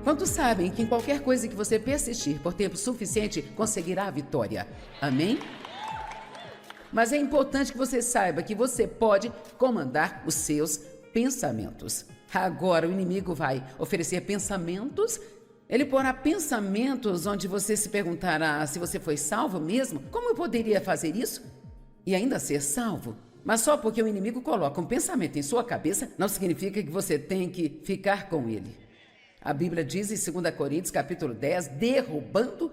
Quantos sabem que em qualquer coisa que você persistir por tempo suficiente, conseguirá a vitória? Amém? Mas é importante que você saiba que você pode comandar os seus pensamentos. Agora o inimigo vai oferecer pensamentos. Ele porá pensamentos onde você se perguntará se você foi salvo mesmo. Como eu poderia fazer isso e ainda ser salvo? Mas só porque o inimigo coloca um pensamento em sua cabeça, não significa que você tem que ficar com ele. A Bíblia diz em 2 Coríntios capítulo 10, derrubando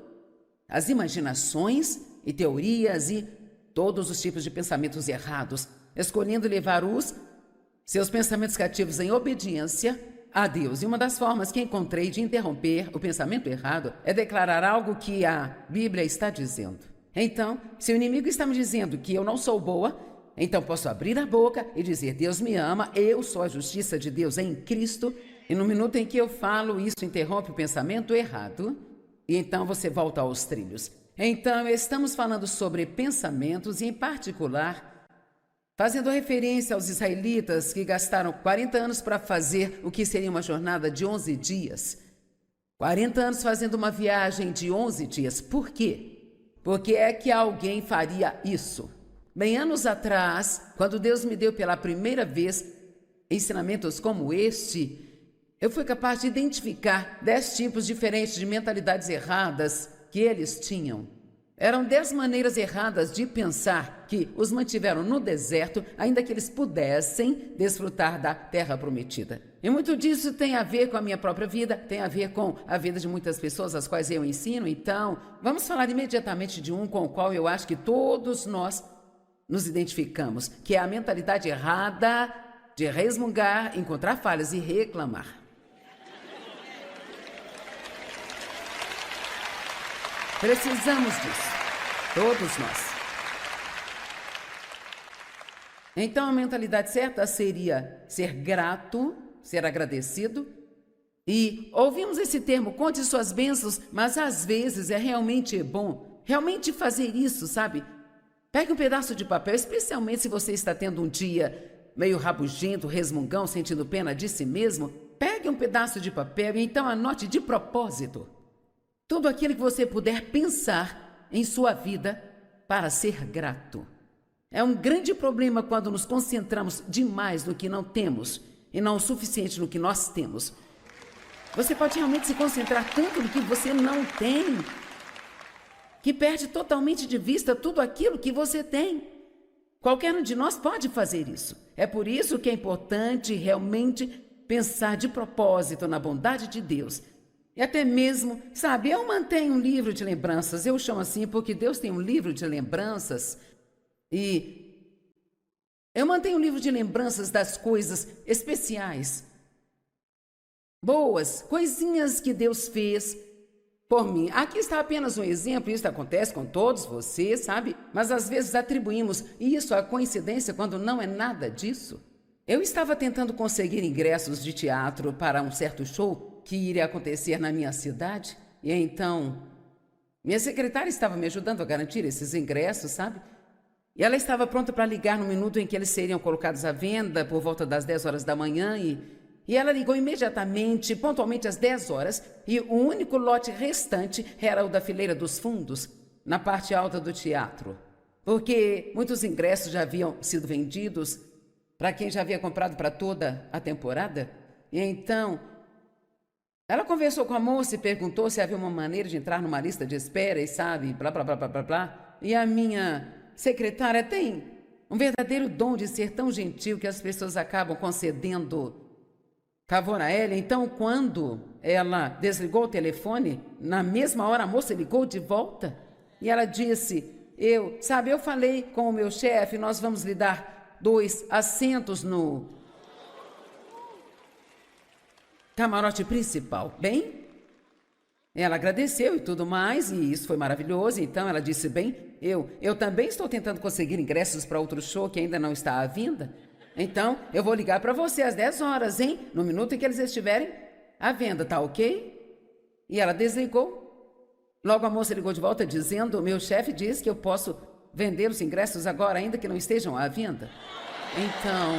as imaginações e teorias e todos os tipos de pensamentos errados, escolhendo levar os seus pensamentos cativos em obediência a Deus. E uma das formas que encontrei de interromper o pensamento errado é declarar algo que a Bíblia está dizendo. Então, se o inimigo está me dizendo que eu não sou boa, então posso abrir a boca e dizer: Deus me ama, eu sou a justiça de Deus em Cristo. E no minuto em que eu falo, isso interrompe o pensamento errado. E então você volta aos trilhos. Então, estamos falando sobre pensamentos e, em particular, fazendo referência aos israelitas que gastaram 40 anos para fazer o que seria uma jornada de 11 dias. 40 anos fazendo uma viagem de 11 dias. Por quê? Porque é que alguém faria isso? Bem, anos atrás, quando Deus me deu pela primeira vez ensinamentos como este, eu fui capaz de identificar 10 tipos diferentes de mentalidades erradas que eles tinham. Eram 10 maneiras erradas de pensar que os mantiveram no deserto, ainda que eles pudessem desfrutar da terra prometida. E muito disso tem a ver com a minha própria vida, tem a ver com a vida de muitas pessoas às quais eu ensino. Então, vamos falar imediatamente de um com o qual eu acho que todos nós nos identificamos, que é a mentalidade errada de resmungar, encontrar falhas e reclamar. Precisamos disso, todos nós. Então, a mentalidade certa seria ser grato, ser agradecido. E ouvimos esse termo, conte suas bênçãos, mas às vezes é realmente bom, realmente fazer isso, sabe? Pegue um pedaço de papel, especialmente se você está tendo um dia meio rabugento, resmungão, sentindo pena de si mesmo. Pegue um pedaço de papel e então anote de propósito tudo aquilo que você puder pensar em sua vida para ser grato. É um grande problema quando nos concentramos demais no que não temos e não o suficiente no que nós temos. Você pode realmente se concentrar tanto no que você não tem, que perde totalmente de vista tudo aquilo que você tem. Qualquer um de nós pode fazer isso. É por isso que é importante realmente pensar de propósito na bondade de Deus. E até mesmo, sabe, eu mantenho um livro de lembranças, eu chamo assim porque Deus tem um livro de lembranças, e eu mantenho um livro de lembranças das coisas especiais, boas, coisinhas que Deus fez por mim. Aqui está apenas um exemplo, isso acontece com todos vocês, sabe? Mas às vezes atribuímos isso à coincidência quando não é nada disso. Eu estava tentando conseguir ingressos de teatro para um certo show que iria acontecer na minha cidade, e então minha secretária estava me ajudando a garantir esses ingressos, sabe? E ela estava pronta para ligar no minuto em que eles seriam colocados à venda, por volta das 10 horas da manhã, e ela ligou imediatamente, pontualmente às 10 horas, e o único lote restante era o da fileira dos fundos, na parte alta do teatro, porque muitos ingressos já haviam sido vendidos para quem já havia comprado para toda a temporada. E então ela conversou com a moça e perguntou se havia uma maneira de entrar numa lista de espera e sabe, blá, blá, blá, blá, blá, blá. E a minha secretária tem um verdadeiro dom de ser tão gentil que as pessoas acabam concedendo favor a ela. Então, quando ela desligou o telefone, na mesma hora a moça ligou de volta e ela disse: eu falei com o meu chefe, nós vamos lhe dar 2 assentos no camarote principal. Bem, ela agradeceu e tudo mais, e isso foi maravilhoso. Então ela disse: bem, eu também estou tentando conseguir ingressos para outro show que ainda não está à venda. Então eu vou ligar para você às 10 horas, hein? No minuto em que eles estiverem à venda, tá ok? E ela desligou. Logo a moça ligou de volta dizendo: meu chefe diz que eu posso vender os ingressos agora, ainda que não estejam à venda. Então,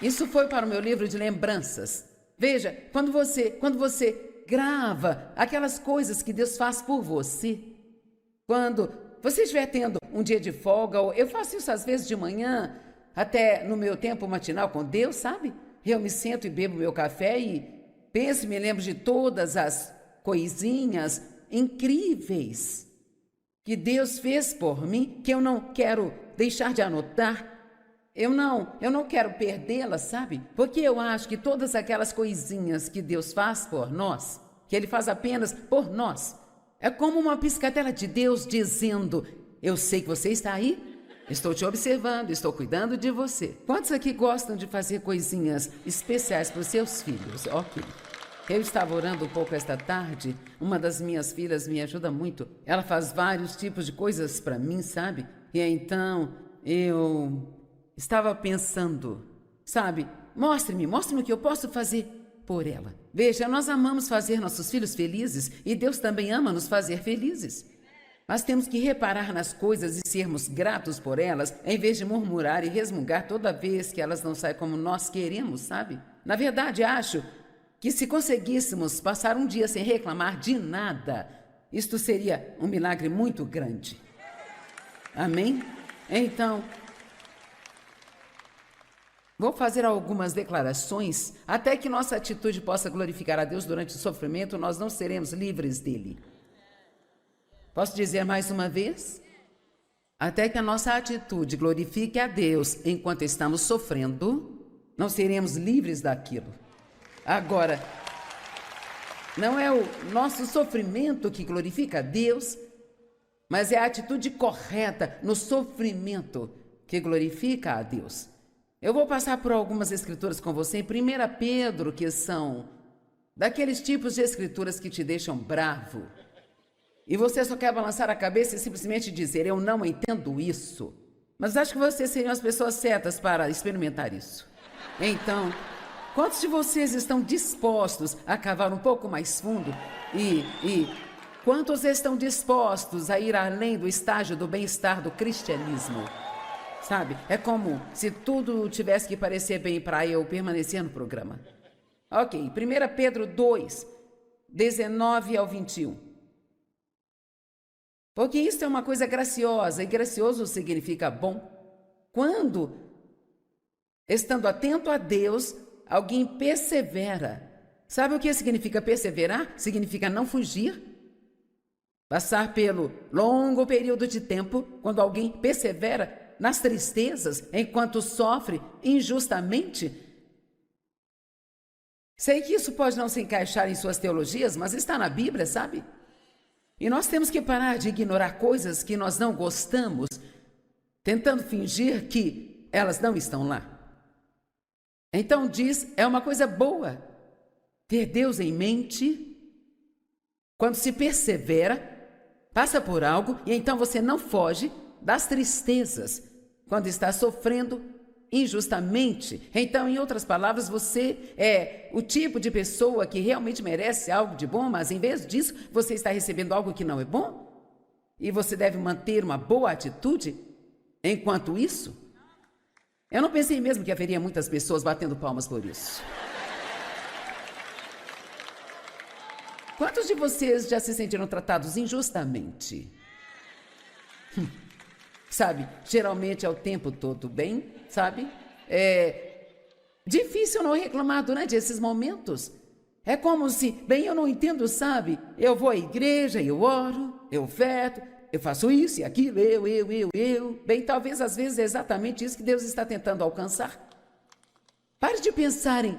Isso foi para o meu livro de lembranças. Veja, quando você grava aquelas coisas que Deus faz por você, quando você estiver tendo um dia de folga, ou eu faço isso às vezes de manhã, até no meu tempo matinal com Deus, sabe? Eu me sento e bebo meu café e penso e me lembro de todas as coisinhas incríveis que Deus fez por mim, que eu não quero deixar de anotar. Eu não quero perdê-las, sabe? Porque eu acho que todas aquelas coisinhas que Deus faz por nós, que Ele faz apenas por nós, é como uma piscadela de Deus dizendo: eu sei que você está aí, estou te observando, estou cuidando de você. Quantos aqui gostam de fazer coisinhas especiais para os seus filhos? Ok. Eu estava orando um pouco esta tarde, uma das minhas filhas me ajuda muito. Ela faz vários tipos de coisas para mim, sabe? E então eu estava pensando, sabe? Mostre-me o que eu posso fazer por ela. Veja, nós amamos fazer nossos filhos felizes e Deus também ama nos fazer felizes. Mas temos que reparar nas coisas e sermos gratos por elas, em vez de murmurar e resmungar toda vez que elas não saem como nós queremos, sabe? Na verdade, acho que se conseguíssemos passar um dia sem reclamar de nada, isto seria um milagre muito grande. Amém? Então, vou fazer algumas declarações. Até que nossa atitude possa glorificar a Deus durante o sofrimento, nós não seremos livres dele. Posso dizer mais uma vez? Até que a nossa atitude glorifique a Deus enquanto estamos sofrendo, não seremos livres daquilo. Agora, não é o nosso sofrimento que glorifica a Deus, mas é a atitude correta no sofrimento que glorifica a Deus. Eu vou passar por algumas escrituras com você em 1 Pedro, que são daqueles tipos de escrituras que te deixam bravo. E você só quer balançar a cabeça e simplesmente dizer: eu não entendo isso. Mas acho que vocês seriam as pessoas certas para experimentar isso. Então, quantos de vocês estão dispostos a cavar um pouco mais fundo? E quantos estão dispostos a ir além do estágio do bem-estar do cristianismo? Sabe, é como se tudo tivesse que parecer bem para eu permanecer no programa. Ok, 1 Pedro 2, 19 ao 21. Porque isso é uma coisa graciosa, e gracioso significa bom. Quando, estando atento a Deus, alguém persevera. Sabe o que significa perseverar? Significa não fugir. Passar pelo longo período de tempo, quando alguém persevera nas tristezas, enquanto sofre injustamente. Sei que isso pode não se encaixar em suas teologias, mas está na Bíblia, sabe? E nós temos que parar de ignorar coisas que nós não gostamos, tentando fingir que elas não estão lá. Então diz, é uma coisa boa ter Deus em mente quando se persevera, passa por algo e então você não foge das tristezas quando está sofrendo injustamente. Então, em outras palavras, você é o tipo de pessoa que realmente merece algo de bom, mas em vez disso, você está recebendo algo que não é bom? E você deve manter uma boa atitude enquanto isso? Eu não pensei mesmo que haveria muitas pessoas batendo palmas por isso. Quantos de vocês já se sentiram tratados injustamente? Sabe, geralmente é o tempo todo, bem, sabe? É difícil não reclamar durante esses momentos. É como se, bem, eu não entendo, sabe? Eu vou à igreja, eu oro, eu oferto, eu faço isso e aquilo, eu. Bem, talvez às vezes é exatamente isso que Deus está tentando alcançar. Pare de pensar em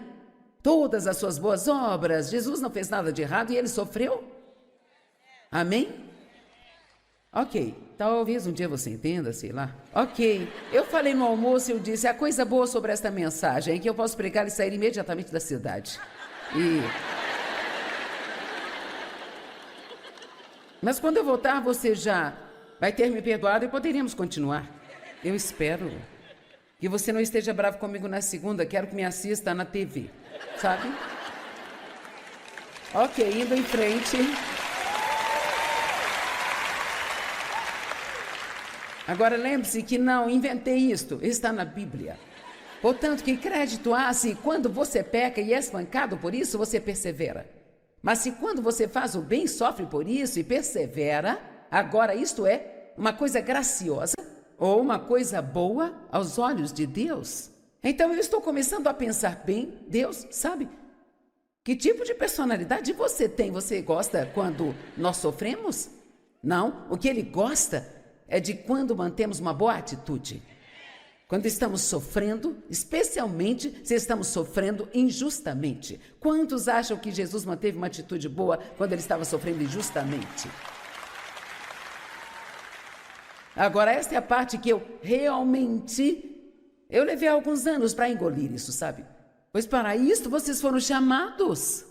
todas as suas boas obras. Jesus não fez nada de errado e ele sofreu. Amém? Ok, talvez um dia você entenda, sei lá. Ok, eu falei no almoço e eu disse, a coisa boa sobre esta mensagem é que eu posso pregar e sair imediatamente da cidade. Mas quando eu voltar, você já vai ter me perdoado e poderíamos continuar. Eu espero que você não esteja bravo comigo na segunda, quero que me assista na TV, sabe? Ok, indo em frente. Agora lembre-se que não inventei isto, está na Bíblia. Portanto, que crédito há se quando você peca e é espancado por isso, você persevera? Mas se quando você faz o bem, sofre por isso e persevera, agora isto é uma coisa graciosa ou uma coisa boa aos olhos de Deus? Então eu estou começando a pensar bem, Deus sabe que tipo de personalidade você tem. Você gosta quando nós sofremos? Não, o que ele gosta é de quando mantemos uma boa atitude. Quando estamos sofrendo, especialmente se estamos sofrendo injustamente. Quantos acham que Jesus manteve uma atitude boa quando ele estava sofrendo injustamente? Agora, esta é a parte que eu levei alguns anos para engolir isso, sabe? Pois para isto vocês foram chamados.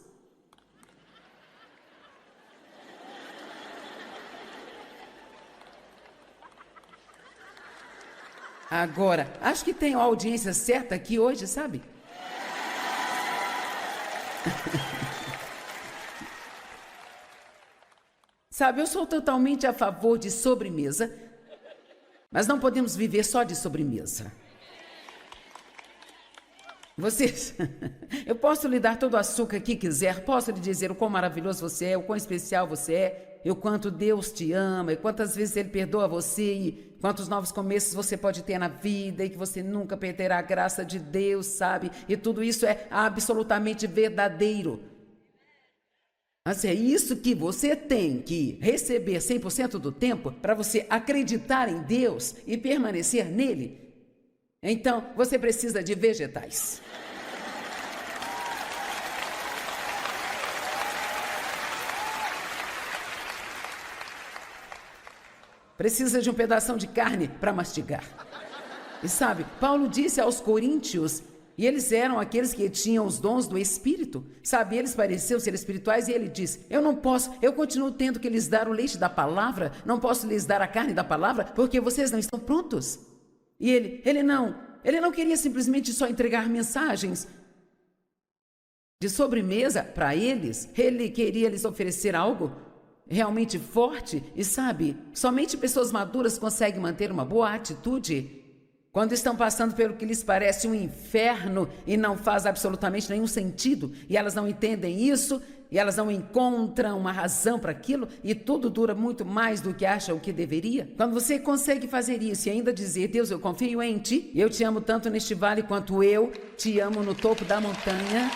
Agora, acho que tenho a audiência certa aqui hoje, sabe? Sabe, eu sou totalmente a favor de sobremesa, mas não podemos viver só de sobremesa. Vocês, eu posso lhe dar todo o açúcar que quiser, posso lhe dizer o quão maravilhoso você é, o quão especial você é, e o quanto Deus te ama, e quantas vezes Ele perdoa você, e quantos novos começos você pode ter na vida, e que você nunca perderá a graça de Deus, sabe? E tudo isso é absolutamente verdadeiro. Mas é isso que você tem que receber 100% do tempo para você acreditar em Deus e permanecer nele. Então, você precisa de vegetais. Precisa de um pedação de carne para mastigar. E sabe, Paulo disse aos coríntios, e eles eram aqueles que tinham os dons do Espírito, sabe, eles pareciam ser espirituais, e ele diz, eu continuo tendo que lhes dar o leite da palavra, não posso lhes dar a carne da palavra, porque vocês não estão prontos. E ele não queria simplesmente só entregar mensagens de sobremesa para eles, ele queria lhes oferecer algo realmente forte, e sabe, somente pessoas maduras conseguem manter uma boa atitude quando estão passando pelo que lhes parece um inferno e não faz absolutamente nenhum sentido, e elas não entendem isso, e elas não encontram uma razão para aquilo, e tudo dura muito mais do que acham que deveria. Quando você consegue fazer isso e ainda dizer, Deus, eu confio em ti, eu te amo tanto neste vale quanto eu te amo no topo da montanha.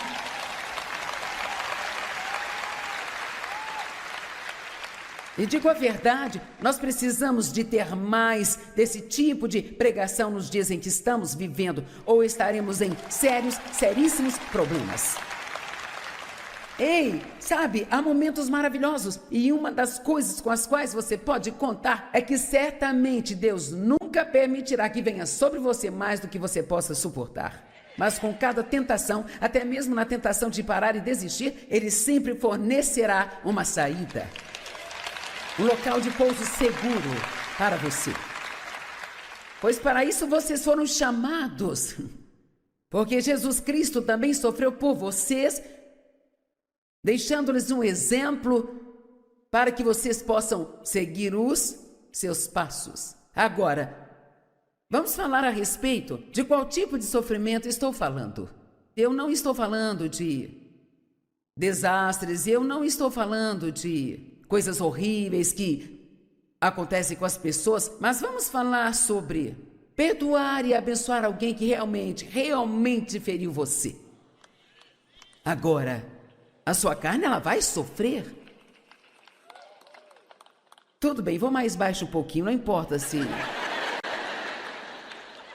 E digo a verdade, nós precisamos de ter mais desse tipo de pregação nos dias em que estamos vivendo, ou estaremos em seríssimos problemas. Ei, sabe, há momentos maravilhosos, e uma das coisas com as quais você pode contar é que certamente Deus nunca permitirá que venha sobre você mais do que você possa suportar. Mas com cada tentação, até mesmo na tentação de parar e desistir, Ele sempre fornecerá uma saída. Um local de pouso seguro para você. Pois para isso vocês foram chamados. Porque Jesus Cristo também sofreu por vocês, deixando-lhes um exemplo para que vocês possam seguir os seus passos. Agora, vamos falar a respeito de qual tipo de sofrimento estou falando. Eu não estou falando de desastres, eu não estou falando de coisas horríveis que acontecem com as pessoas, mas vamos falar sobre perdoar e abençoar alguém que realmente feriu você. Agora, a sua carne, ela vai sofrer. Tudo bem, vou mais baixo um pouquinho, não importa se...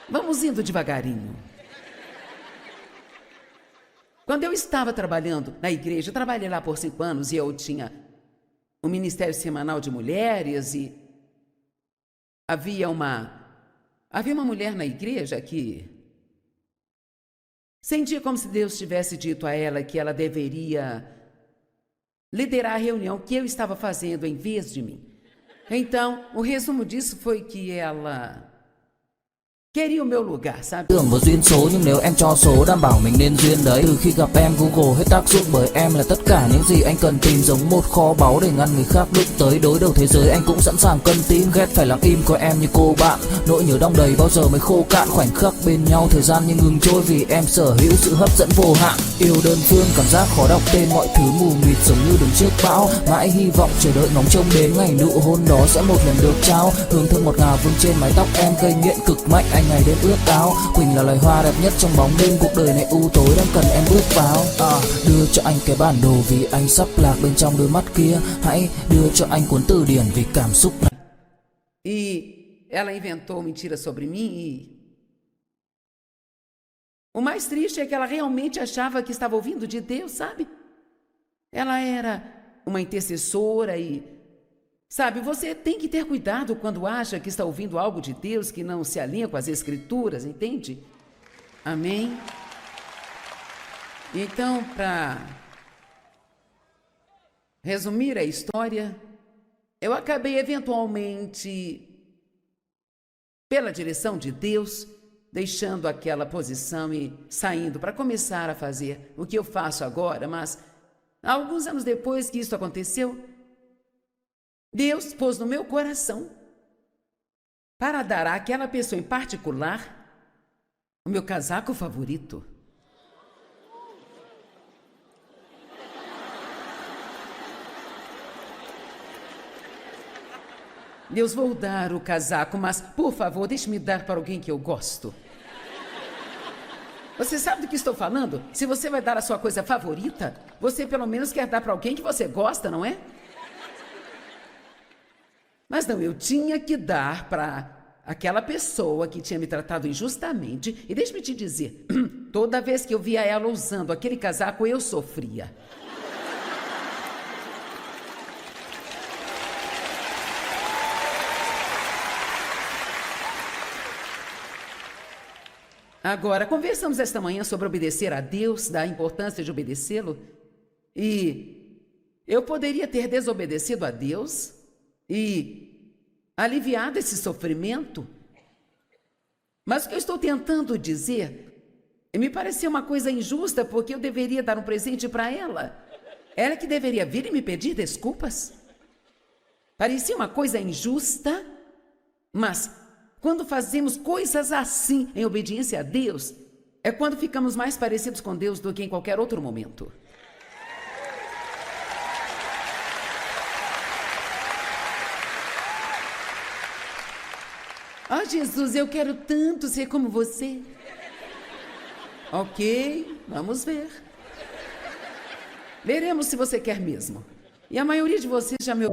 Vamos indo devagarinho. Quando eu estava trabalhando na igreja, eu trabalhei lá por 5 anos e eu tinha um ministério semanal de mulheres, e havia uma mulher na igreja que sentia como se Deus tivesse dito a ela que ela deveria liderar a reunião que eu estava fazendo em vez de mim. Então, o resumo disso foi que ela queria o meu lugar, sabe? Tưởng vào duyên số nhưng nếu em cho số đảm bảo mình nên duyên đấy. Từ khi gặp em Google hết tác dụng bởi em là tất cả những gì anh cần tìm, giống một kho báu để ngăn người khác đụng tới. Đối đầu thế giới anh cũng sẵn sàng cân tím, ghét phải lặng im coi em như cô bạn. Nỗi nhớ đong đầy bao giờ mới khô cạn, khoảnh khắc bên nhau thời gian như ngừng trôi vì em sở hữu sự hấp dẫn vô hạn. Yêu đơn phương cảm giác khó đọc tên, mọi thứ mù mịt giống như đứng trước bão. Mãi hy vọng chờ đợi ngóng trông đến ngày nụ hôn đó sẽ một lần được trao. Hương thơm ngọt ngào vương trên mái tóc em gây nghiện cực mạnh, anh ngày đêm ước ao. Quỳnh là loài hoa đẹp nhất trong bóng đêm, cuộc đời này u tối đang cần em bước vào. Đưa cho anh cái bản đồ vì anh sắp lạc bên trong đôi mắt kia. Hãy đưa cho anh cuốn từ điển vì cảm xúc này. E ela inventou mentiras sobre mim e o mais triste é que ela realmente achava que estava ouvindo de Deus, sabe? Ela era uma intercessora e, sabe, você tem que ter cuidado quando acha que está ouvindo algo de Deus que não se alinha com as Escrituras, entende? Amém? Então, para resumir a história, eu acabei eventualmente, pela direção de Deus, deixando aquela posição e saindo para começar a fazer o que eu faço agora, mas alguns anos depois que isso aconteceu, Deus pôs no meu coração para dar àquela pessoa em particular o meu casaco favorito. Deus, vou dar o casaco, mas, por favor, deixe-me dar para alguém que eu gosto. Você sabe do que estou falando? Se você vai dar a sua coisa favorita, você pelo menos quer dar para alguém que você gosta, não é? Mas não, eu tinha que dar para aquela pessoa que tinha me tratado injustamente. E deixe-me te dizer, toda vez que eu via ela usando aquele casaco, eu sofria. Agora, conversamos esta manhã sobre obedecer a Deus, da importância de obedecê-lo. E eu poderia ter desobedecido a Deus e aliviado esse sofrimento. Mas o que eu estou tentando dizer me pareceu uma coisa injusta, porque eu deveria dar um presente para ela. Ela que deveria vir e me pedir desculpas. Parecia uma coisa injusta, mas quando fazemos coisas assim em obediência a Deus, é quando ficamos mais parecidos com Deus do que em qualquer outro momento. Ah, Jesus, eu quero tanto ser como você. Ok, vamos ver. Veremos se você quer mesmo. E a maioria de vocês já me...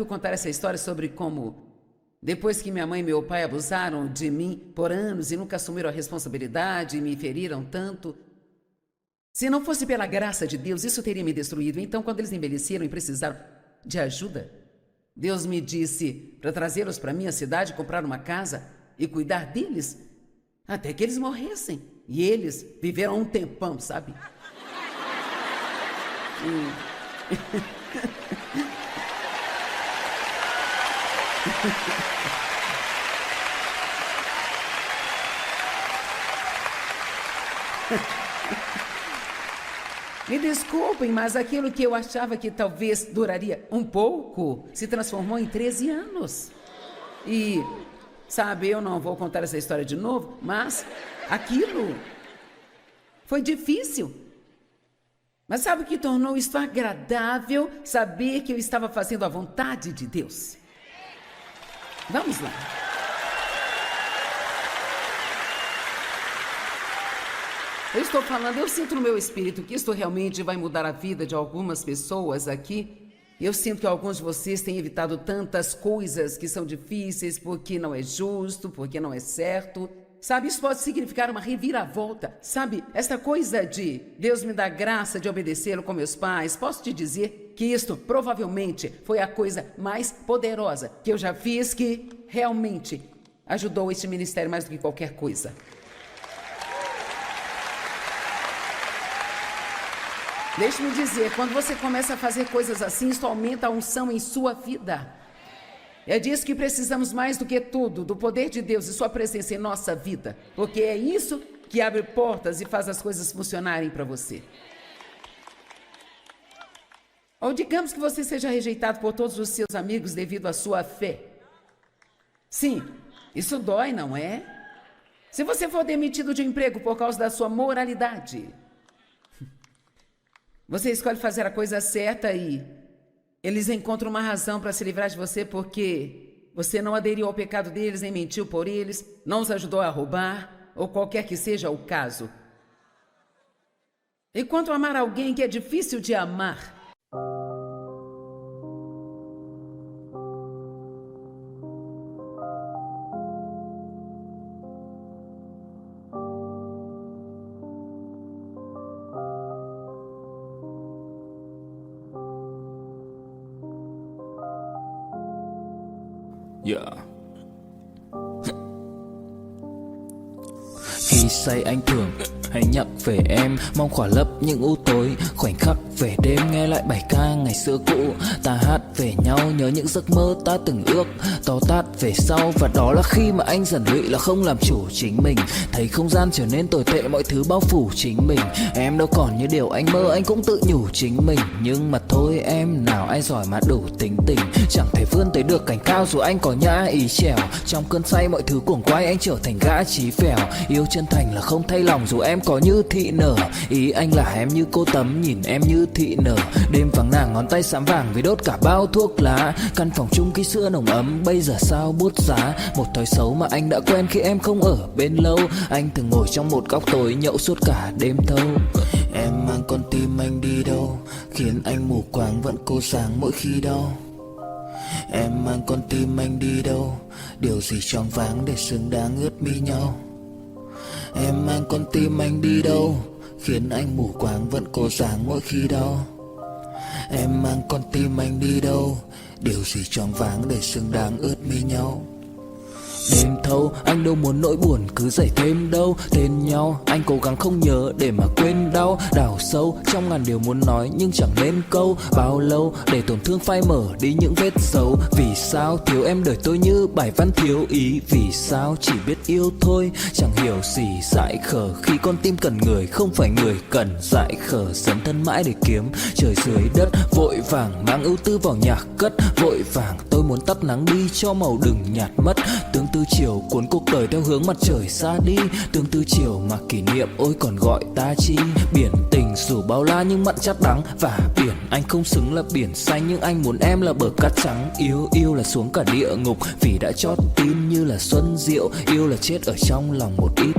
contar essa história sobre como, depois que minha mãe e meu pai abusaram de mim por anos e nunca assumiram a responsabilidade e me feriram tanto, se não fosse pela graça de Deus, isso teria me destruído. Então, quando eles envelheceram e precisaram de ajuda, Deus me disse para trazê-los para minha cidade, comprar uma casa e cuidar deles, até que eles morressem. E eles viveram um tempão, sabe? Me desculpem, mas aquilo que eu achava que talvez duraria um pouco se transformou em 13 anos. E Sabe, eu não vou contar essa história de novo, mas aquilo foi difícil. Mas sabe o que tornou isso agradável? Saber que eu estava fazendo a vontade de Deus. Vamos lá. Eu estou falando, eu sinto no meu espírito que isto realmente vai mudar a vida de algumas pessoas aqui. Eu sinto que alguns de vocês têm evitado tantas coisas que são difíceis porque não é justo, porque não é certo. Sabe, isso pode significar uma reviravolta. Sabe, essa coisa de Deus me dá graça de obedecê-lo com meus pais, posso te dizer que isto provavelmente foi a coisa mais poderosa que eu já fiz, que realmente ajudou este ministério mais do que qualquer coisa. Deixe-me dizer, quando você começa a fazer coisas assim, isso aumenta a unção em sua vida. É disso que precisamos mais do que tudo, do poder de Deus e sua presença em nossa vida. Porque é isso que abre portas e faz as coisas funcionarem para você. Ou digamos que você seja rejeitado por todos os seus amigos devido à sua fé. Sim, isso dói, não é? Se você for demitido de um emprego por causa da sua moralidade, você escolhe fazer a coisa certa e eles encontram uma razão para se livrar de você porque você não aderiu ao pecado deles, nem mentiu por eles, não os ajudou a roubar, ou qualquer que seja o caso. E quanto a amar alguém que é difícil de amar? Khi say anh thường hay nhắc về em, mong khỏa lấp những u tối. Khoảnh khắc về đêm nghe lại bài ca ngày xưa cũ, ta hát về nhau nhớ những giấc mơ ta từng ước. To tát về sau và đó là khi mà anh dần lụy là không làm chủ chính mình. Thấy không gian trở nên tồi tệ, mọi thứ bao phủ chính mình. Em đâu còn như điều anh mơ, anh cũng tự nhủ chính mình. Nhưng mà thôi em, nào ai giỏi mà đủ tính tình, chẳng thể vươn tới được cành cao dù anh có nhã ý trèo. Trong cơn say mọi thứ cuồng quay, anh trở thành gã chí phèo. Yêu chân thành là không thay lòng dù em có như thị nở. Ý anh là em như cô Tấm, nhìn em như thị nở. Đêm vắng nàng ngón tay xám vàng vì đốt cả bao thuốc lá. Căn phòng chung ký xưa nồng ấm bây giờ sao bút giá. Một thói xấu mà anh đã quen khi em không ở bên lâu. Anh thường ngồi trong một góc tối nhậu suốt cả đêm thâu. Em mang con tim anh đi đâu, khiến anh mù quáng vẫn cố sáng mỗi khi đau. Em mang con tim anh đi đâu, điều gì choáng váng để xứng đáng ướt mi nhau. Em mang con tim anh đi đâu, khiến anh mù quáng vẫn cố sáng mỗi khi đau. Em mang con tim anh đi đâu, điều gì choáng váng để xứng đáng ướt mi nhau. Đêm thâu anh đâu muốn nỗi buồn cứ dậy thêm đâu. Tên nhau anh cố gắng không nhớ để mà quên đau. Đào sâu trong ngàn điều muốn nói nhưng chẳng nên câu. Bao lâu để tổn thương phai mở đi những vết dấu. Vì sao thiếu em đời tôi như bài văn thiếu ý. Vì sao chỉ biết yêu thôi chẳng hiểu gì dại khờ. Khi con tim cần người không phải người cần dại khờ. Dấn thân mãi để kiếm trời dưới đất. Vội vàng mang ưu tư vào nhạc cất. Vội vàng tôi muốn tắt nắng đi cho màu đừng nhạt mất. Tương tư chiều cuốn cuộc đời theo hướng mặt trời xa đi. Tương tư chiều mà kỷ niệm ôi còn gọi ta chi. Biển tình dù bao la nhưng mặn chát đắng. Và biển anh không xứng là biển xanh, nhưng anh muốn em là bờ cát trắng. Yêu là xuống cả địa ngục vì đã chót tin như là xuân diệu. Yêu là chết ở trong lòng một ít.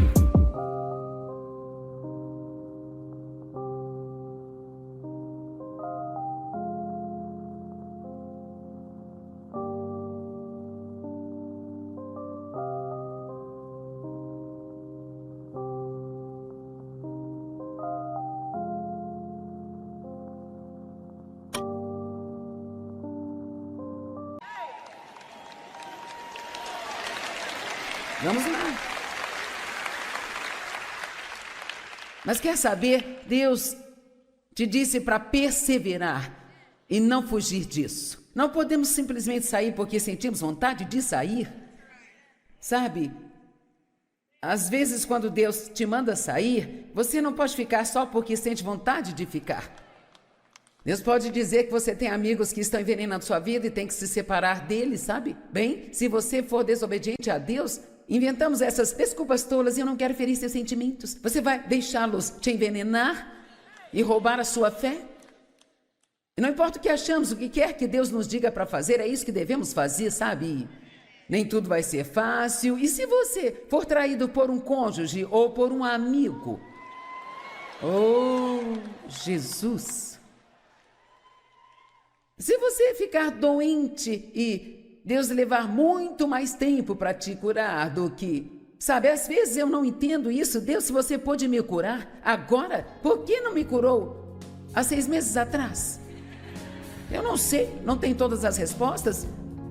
Vamos lá. Mas quer saber? Deus te disse para perseverar e não fugir disso. Não podemos simplesmente sair porque sentimos vontade de sair. Sabe? Às vezes, quando Deus te manda sair, você não pode ficar só porque sente vontade de ficar. Deus pode dizer que você tem amigos que estão envenenando sua vida e tem que se separar deles, sabe? Bem, se você for desobediente a Deus, inventamos essas desculpas tolas e eu não quero ferir seus sentimentos. Você vai deixá-los te envenenar e roubar a sua fé? E não importa o que achamos, o que quer que Deus nos diga para fazer, é isso que devemos fazer, sabe? Nem tudo vai ser fácil. E se você for traído por um cônjuge ou por um amigo? Oh, Jesus! Se você ficar doente e Deus levar muito mais tempo para te curar do que... Sabe, às vezes eu não entendo isso. Deus, se você pôde me curar agora, por que não me curou há 6 meses atrás? Eu não sei, não tem todas as respostas.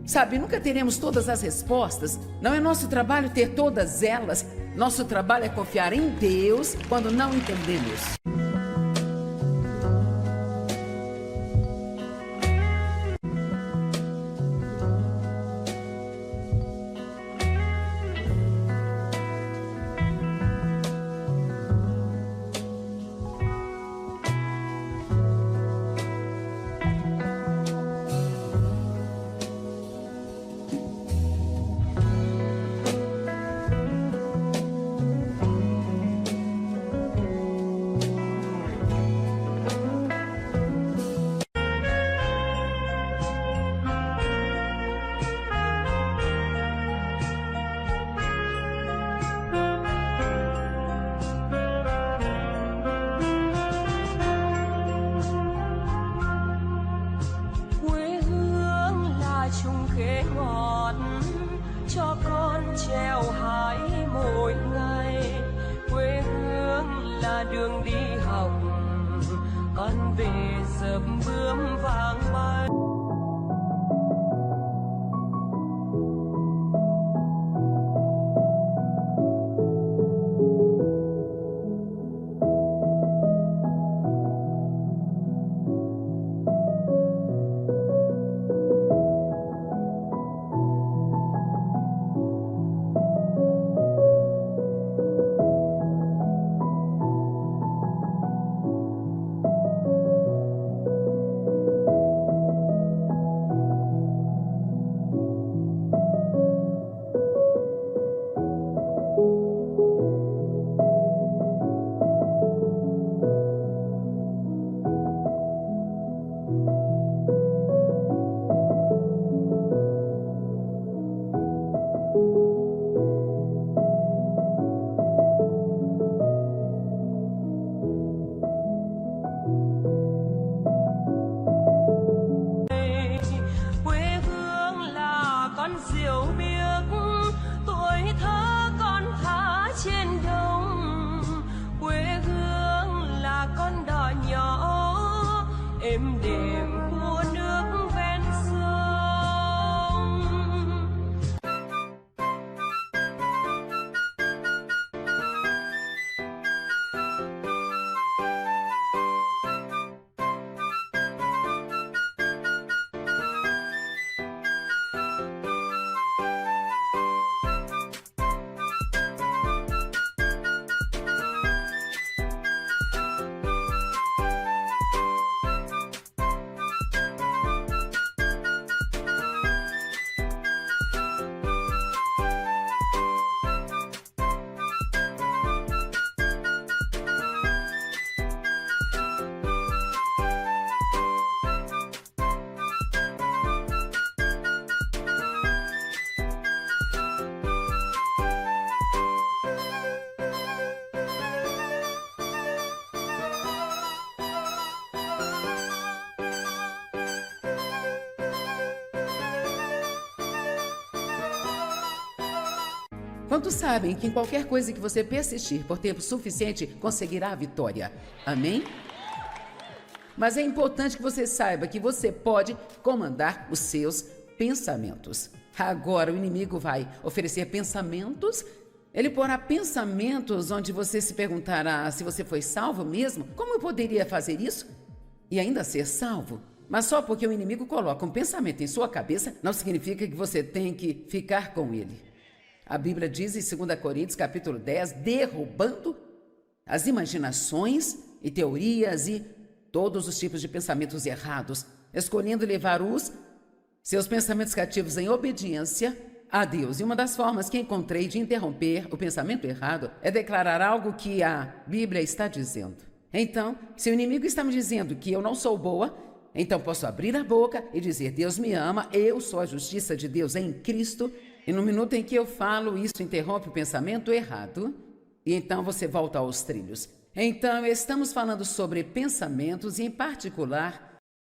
Sabe, nunca teremos todas as respostas. Não é nosso trabalho ter todas elas. Nosso trabalho é confiar em Deus quando não entendemos. Cho con treo hái mỗi ngày, quê hương là đường đi học, con về dập bướm vàng bay. Rượu biếc tuổi thơ con thả trên đồng, quê hương là con đò nhỏ êm đềm của nước ven sông. Quantos sabem que em qualquer coisa que você persistir por tempo suficiente, conseguirá a vitória? Amém? Mas é importante que você saiba que você pode comandar os seus pensamentos. Agora o inimigo vai oferecer pensamentos. Ele porá pensamentos onde você se perguntará se você foi salvo mesmo. Como eu poderia fazer isso e ainda ser salvo? Mas só porque o inimigo coloca um pensamento em sua cabeça, não significa que você tem que ficar com ele. A Bíblia diz em 2 Coríntios capítulo 10, derrubando as imaginações e teorias e todos os tipos de pensamentos errados, escolhendo levar seus pensamentos cativos em obediência a Deus. E uma das formas que encontrei de interromper o pensamento errado é declarar algo que a Bíblia está dizendo. Então, se o inimigo está me dizendo que eu não sou boa, então posso abrir a boca e dizer: Deus me ama, eu sou a justiça de Deus em Cristo. E no minuto em que eu falo isso, interrompe o pensamento errado, e então você volta aos trilhos. Então, estamos falando sobre pensamentos e, em particular,